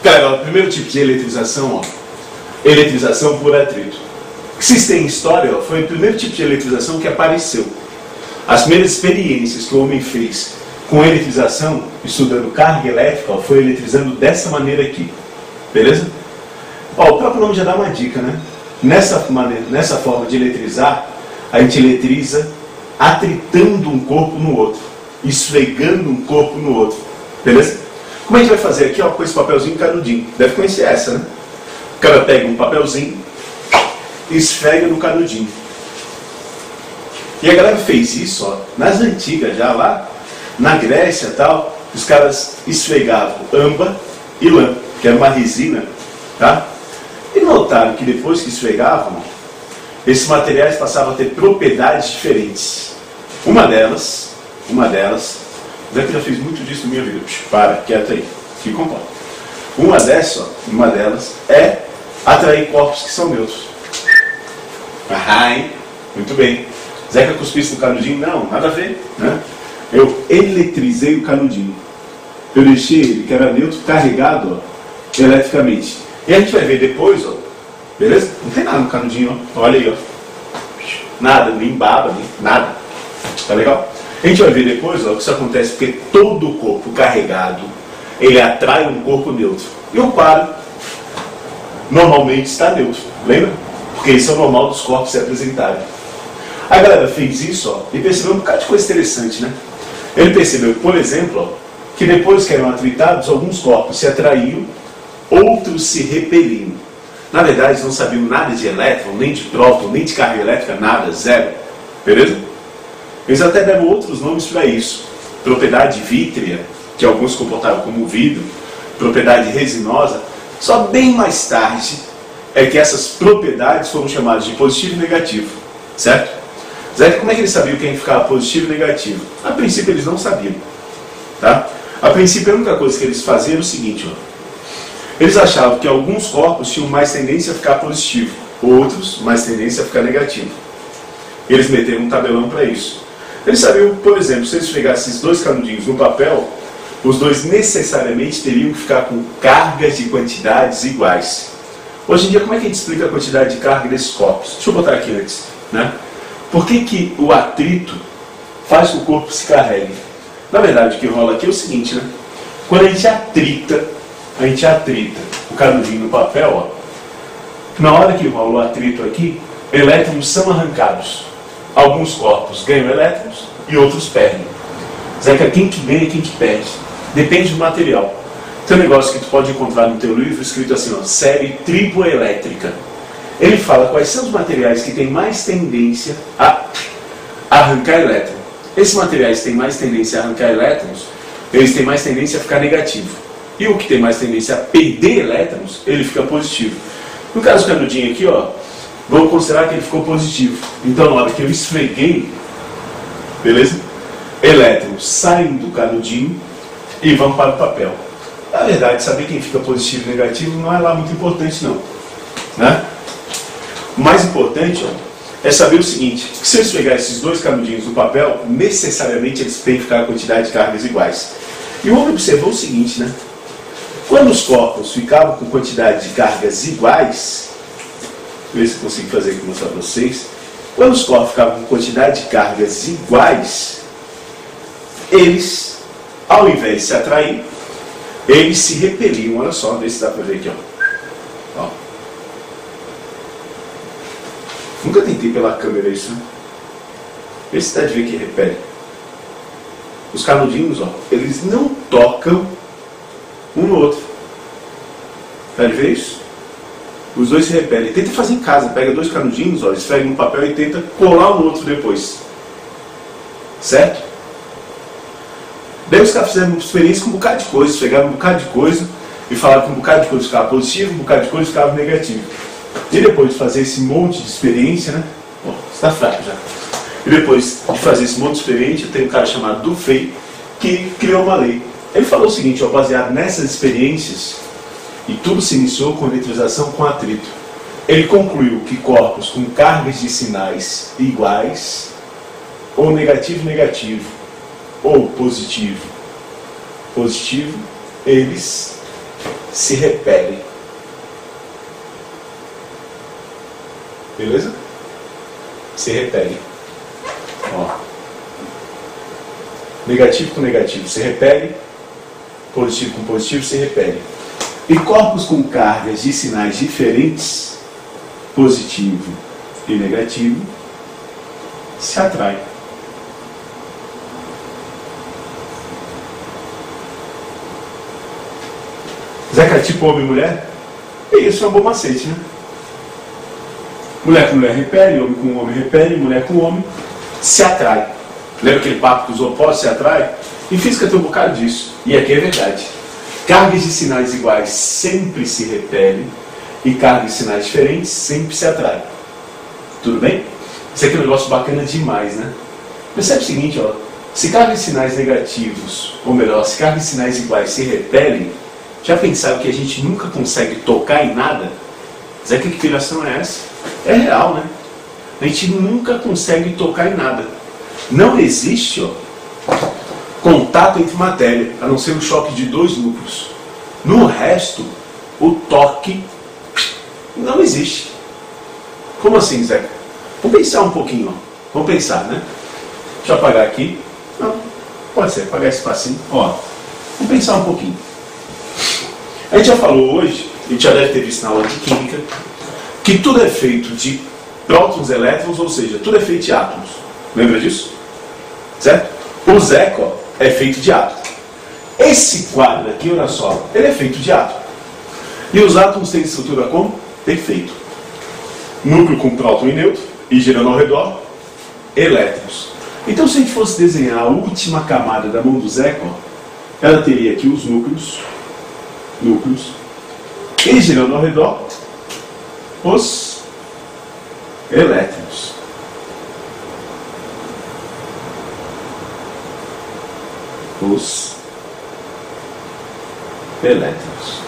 Cara, o primeiro tipo de eletrização, ó, eletrização por atrito. O que vocês têm em história, ó, foi o primeiro tipo de eletrização que apareceu. As primeiras experiências que o homem fez com eletrização, estudando carga elétrica, ó, foi eletrizando dessa maneira aqui. Beleza? Ó, o próprio nome já dá uma dica, né? Nessa forma de eletrizar, a gente eletriza atritando um corpo no outro, esfregando um corpo no outro. Beleza? Como a gente vai fazer aqui, ó, com esse papelzinho canudinho? Deve conhecer essa, né? O cara pega um papelzinho e esfrega no canudinho. E a galera fez isso, ó, nas antigas, já lá na Grécia e tal, os caras esfregavam âmbar e lã, que era uma resina, tá? E notaram que depois que esfregavam, esses materiais passavam a ter propriedades diferentes. Uma delas, já que eu já fiz muito disso na minha vida, para, quieto aí, fica com pau. Uma delas é atrair corpos que são neutros. Ah, hein? Muito bem. Zeca cuspisse no canudinho? Não, nada a ver, né? Eu eletrizei o canudinho. Eu deixei ele, que era neutro, carregado, ó, eletricamente. E a gente vai ver depois, ó, beleza? Não tem nada no canudinho, ó. Olha aí, ó. Nada, nem baba, nem nada. Tá legal? A gente vai ver depois, ó, que isso acontece porque todo o corpo carregado, ele atrai um corpo neutro. E o paro, normalmente, está neutro. Lembra? Porque isso é o normal dos corpos se apresentarem. A galera fez isso, ó, e percebeu um bocado de coisa interessante, né? Ele percebeu, por exemplo, ó, que depois que eram atritados, alguns corpos se atraíam, outros se repeliam. Na verdade, eles não sabiam nada de elétron, nem de próton, nem de carga elétrica, nada, zero. Beleza? Eles até deram outros nomes para isso. Propriedade vítrea, que alguns comportavam como vidro, propriedade resinosa. Só bem mais tarde é que essas propriedades foram chamadas de positivo e negativo. Certo? Zé, como é que eles sabiam quem ficava positivo e negativo? A princípio eles não sabiam. Tá? A princípio a única coisa que eles faziam era o seguinte, ó. Eles achavam que alguns corpos tinham mais tendência a ficar positivo, outros mais tendência a ficar negativo. Eles meteram um tabelão para isso. Eles sabiam, por exemplo, se eles pegassem esses dois canudinhos no papel, os dois necessariamente teriam que ficar com cargas de quantidades iguais. Hoje em dia, como é que a gente explica a quantidade de carga desses corpos? Deixa eu botar aqui antes, né? Por que o atrito faz com que o corpo se carregue? Na verdade, o que rola aqui é o seguinte, né? Quando a gente atrita o canudinho no papel, ó, na hora que rola o atrito aqui, elétrons são arrancados. Alguns corpos ganham elétrons e outros perdem. Zeca, quem que ganha e quem que perde? Depende do material. Tem um negócio que tu pode encontrar no teu livro escrito assim, ó, série triboelétrica. Ele fala quais são os materiais que têm mais tendência a arrancar elétrons. Esses materiais que têm mais tendência a arrancar elétrons, eles têm mais tendência a ficar negativo. E o que tem mais tendência a perder elétrons, ele fica positivo. No caso do canudinho aqui, ó, vamos considerar que ele ficou positivo. Então, na hora que eu esfreguei, beleza? Elétrons saem do canudinho e vão para o papel. Na verdade, saber quem fica positivo e negativo não é lá muito importante, não. Né? O mais importante, ó, é saber o seguinte, que se eu esfregar esses dois canudinhos no papel, necessariamente eles têm que ficar a quantidade de cargas iguais. E o homem observou o seguinte, né? Quando os corpos ficavam com quantidade de cargas iguais, ver se eu consigo fazer aqui mostrar para vocês. Quando os corpos ficavam com quantidade de cargas iguais, eles, ao invés de se atrair, eles se repeliam. Olha só, vê se dá para ver aqui, ó. Nunca tentei pela câmera isso, né? Vê se dá de ver que repele. Os canudinhos, ó, eles não tocam um no outro. Dá de ver isso? Os dois se repelem. Tenta fazer em casa. Pega dois canudinhos, ó, esfrega no papel e tenta colar um no outro depois. Certo? Daí os caras fizeram uma experiência com um bocado de coisa. Esfregaram um bocado de coisa e falaram que um bocado de coisa ficava positivo, um bocado de coisa ficava negativo. E depois de fazer esse monte de experiência, né? Ó, está fraco já. E depois de fazer esse monte de experiência, tem um cara chamado Dufay que criou uma lei. Ele falou o seguinte, ó, baseado nessas experiências, e tudo se iniciou com eletrização com atrito. Ele concluiu que corpos com cargas de sinais iguais, ou negativo, ou positivo, eles se repelem. Beleza? Se repelem. Ó. Negativo com negativo se repele, positivo com positivo se repele. E corpos com cargas de sinais diferentes, positivo e negativo, se atraem. Zeca, tipo homem e mulher? E isso é um bom macete, né? Mulher com mulher repele, homem com homem repele, mulher com homem se atrai. Lembra aquele papo que os opostos se atraem? Em física tem um bocado disso. E aqui é verdade. Cargas de sinais iguais sempre se repelem e cargas de sinais diferentes sempre se atraem. Tudo bem? Isso aqui é um negócio bacana demais, né? Percebe o seguinte, ó. Se cargas de sinais negativos, ou melhor, se cargas de sinais iguais se repelem, já pensaram que a gente nunca consegue tocar em nada? Zeca, que piração é essa? É real, né? A gente nunca consegue tocar em nada. Não existe, ó, contato entre matéria, a não ser o choque de dois núcleos. No resto, o toque não existe. Como assim, Zeca? Vamos pensar um pouquinho, ó. Vamos pensar, né? Deixa eu apagar aqui. Não, pode ser, apagar esse espacinho. Ó, vamos pensar um pouquinho. A gente já falou hoje, a gente já deve ter visto na aula de química, que tudo é feito de prótons e elétrons, ou seja, tudo é feito de átomos. Lembra disso? Certo? O Zeca, ó, é feito de átomo. Esse quadro aqui, olha só, ele é feito de átomo. E os átomos têm estrutura como? Perfeito. Núcleo com próton e nêutron, e girando ao redor, elétrons. Então, se a gente fosse desenhar a última camada da mão do Zeca, ó, ela teria aqui os núcleos, e girando ao redor, os elétrons. Os elétrons.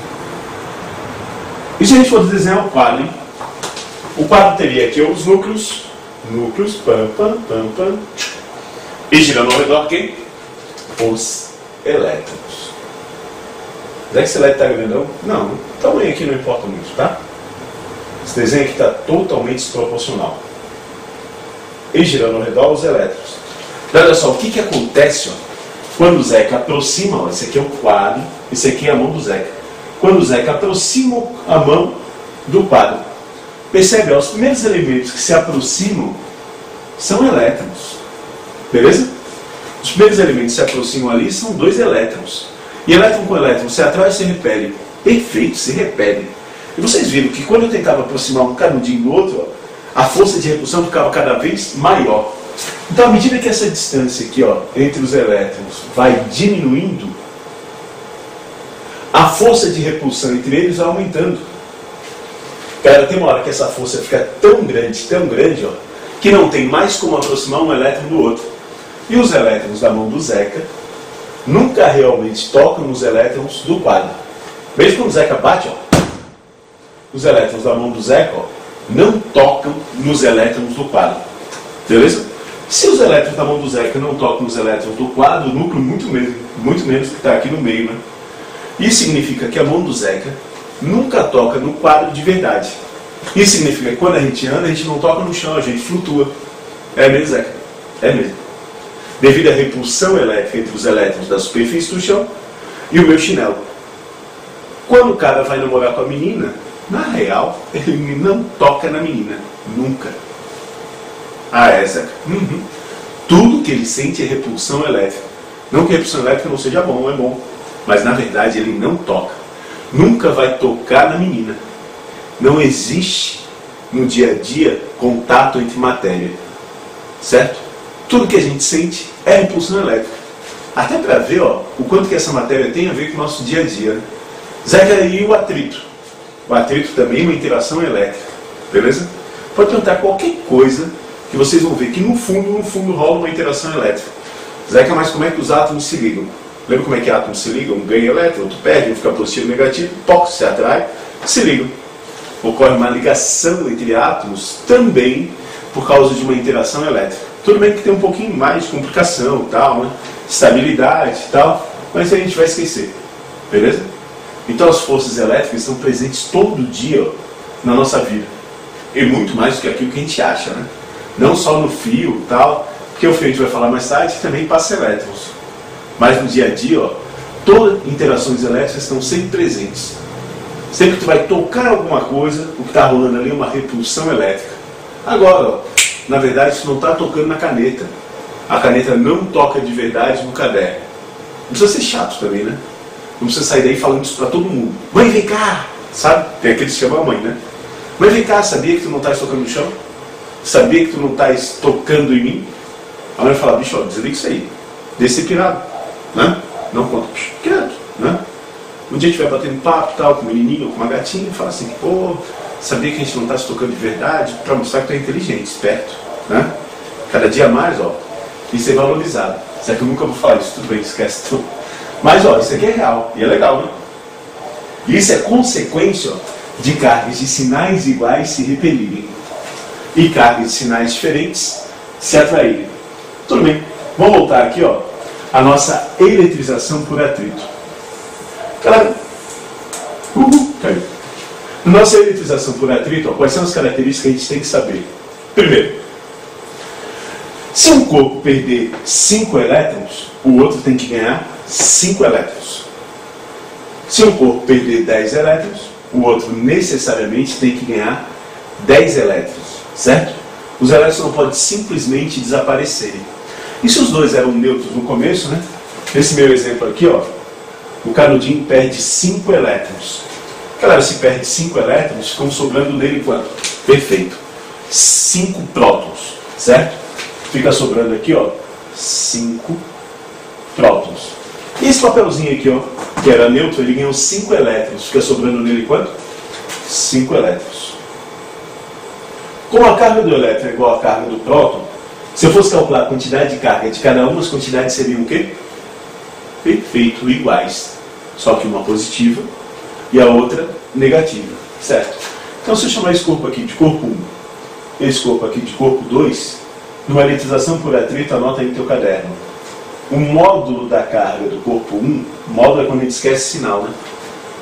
E se a gente for desenhar o quadro, hein? O quadro teria aqui os núcleos, pam, pam, pam, pam, e girando ao redor quem? Os elétrons. Será que esse elétron está grandão? Não, o tamanho aqui não importa muito, tá? Esse desenho aqui está totalmente desproporcional. E girando ao redor os elétrons. Olha só, o que acontece, ó, quando o Zeca aproxima, ó, esse aqui é o quadro, esse aqui é a mão do Zeca. Quando o Zeca aproxima a mão do quadro, percebe, ó, os primeiros elementos que se aproximam são elétrons. Beleza? Os primeiros elementos que se aproximam ali são dois elétrons. E elétron com elétron se atrai e se repele. Perfeito, se repele. E vocês viram que quando eu tentava aproximar um canudinho do outro, ó, a força de repulsão ficava cada vez maior. Então, à medida que essa distância aqui, ó, entre os elétrons vai diminuindo, a força de repulsão entre eles vai aumentando. Cara, tem uma hora que essa força fica tão grande, ó, que não tem mais como aproximar um elétron do outro. E os elétrons da mão do Zeca nunca realmente tocam nos elétrons do quadro. Mesmo quando o Zeca bate, ó, os elétrons da mão do Zeca, ó, não tocam nos elétrons do quadro. Beleza? Se os elétrons da mão do Zeca não tocam nos elétrons do quadro, o núcleo muito menos que está aqui no meio, né? Isso significa que a mão do Zeca nunca toca no quadro de verdade. Isso significa que quando a gente anda, a gente não toca no chão, a gente flutua. É mesmo, Zeca? É mesmo. Devido à repulsão elétrica entre os elétrons da superfície do chão e o meu chinelo. Quando o cara vai namorar com a menina, na real, ele não toca na menina. Nunca. Ah, é, Zeca? Uhum. Tudo que ele sente é repulsão elétrica. Não que a repulsão elétrica não seja bom, é bom. Mas, na verdade, ele não toca. Nunca vai tocar na menina. Não existe, no dia a dia, contato entre matéria. Certo? Tudo que a gente sente é repulsão elétrica. Até para ver, ó, o quanto que essa matéria tem a ver com o nosso dia a dia. Né? Zeca, e o atrito? O atrito também é uma interação elétrica. Beleza? Pode perguntar qualquer coisa que vocês vão ver que no fundo rola uma interação elétrica. Zeca, mas como é que os átomos se ligam? Lembra como é que átomos se ligam? Um ganha elétron, outro perde, um fica positivo, negativo, pouco se atrai, se ligam. Ocorre uma ligação entre átomos também por causa de uma interação elétrica. Tudo bem que tem um pouquinho mais de complicação, tal, né? Estabilidade e tal, mas a gente vai esquecer. Beleza? Então as forças elétricas estão presentes todo dia, ó, na nossa vida. E muito mais do que aquilo que a gente acha, né? Não só no fio e tal, porque o fio a gente vai falar mais tarde, também passa elétrons. Mas no dia a dia, ó, todas as interações elétricas estão sempre presentes. Sempre que tu vai tocar alguma coisa, o que está rolando ali é uma repulsão elétrica. Agora, ó, na verdade, isso não está tocando na caneta. A caneta não toca de verdade no caderno. Não precisa ser chato também, né? Não precisa sair daí falando isso para todo mundo. Mãe, vem cá! Sabe? Tem aqueles que chamam a mãe, né? Mãe, vem cá, sabia que tu não estás tocando no chão? Sabia que tu não estás tocando em mim? A mãe fala, bicho, ó, desliga isso aí. Deixa ser pirado, né? Não conta, quieto, né? Um dia a gente vai batendo papo, tal, com um menininho, com uma gatinha, e fala assim, pô, sabia que a gente não está se tocando de verdade? Para mostrar que tu é inteligente, esperto, né? Cada dia mais, ó, isso é valorizado. Será que eu nunca vou falar isso? Tudo bem, esquece tudo. Mas, ó, isso aqui é real, e é legal, né? Isso é consequência, ó, de cargas de sinais iguais se repelirem e cargas de sinais diferentes se atraírem. Tudo bem, vamos voltar aqui, ó, a nossa eletrização por atrito. Galera, caiu. Nossa eletrização por atrito, ó, quais são as características que a gente tem que saber? Primeiro, se um corpo perder 5 elétrons, o outro tem que ganhar 5 elétrons. Se um corpo perder 10 elétrons, o outro necessariamente tem que ganhar 10 elétrons, certo? Os elétrons não podem simplesmente desaparecerem. E se os dois eram neutros no começo, né? Nesse meu exemplo aqui, ó, o canudinho perde 5 elétrons. Claro, se perde 5 elétrons, ficam sobrando nele quanto? Perfeito. 5 prótons, certo? Fica sobrando aqui, ó, 5 prótons. E esse papelzinho aqui, ó, que era neutro, ele ganhou 5 elétrons. Fica sobrando nele quanto? 5 elétrons. Como a carga do elétron é igual à carga do próton, se eu fosse calcular a quantidade de carga de cada uma, as quantidades seriam o quê? Perfeito, iguais. Só que uma positiva e a outra negativa, certo? Então se eu chamar esse corpo aqui de corpo 1, esse corpo aqui de corpo 2, numa eletrização por atrito, anota aí no teu caderno. O módulo da carga do corpo 1, módulo é quando a gente esquece sinal, né?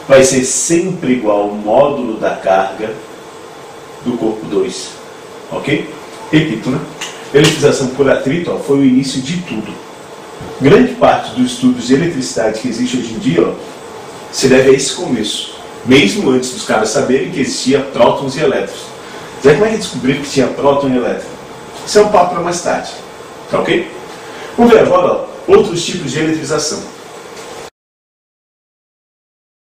Vai ser sempre igual ao módulo da carga do corpo 2. Ok? Repito, né? Eletrização por atrito, ó, foi o início de tudo. Grande parte dos estudos de eletricidade que existe hoje em dia, ó, se deve a esse começo. Mesmo antes dos caras saberem que existia prótons e elétrons. Já como é que descobriram que tinha próton e elétron? Isso é um papo para mais tarde. Tá ok? Vamos ver agora, ó, outros tipos de eletrização.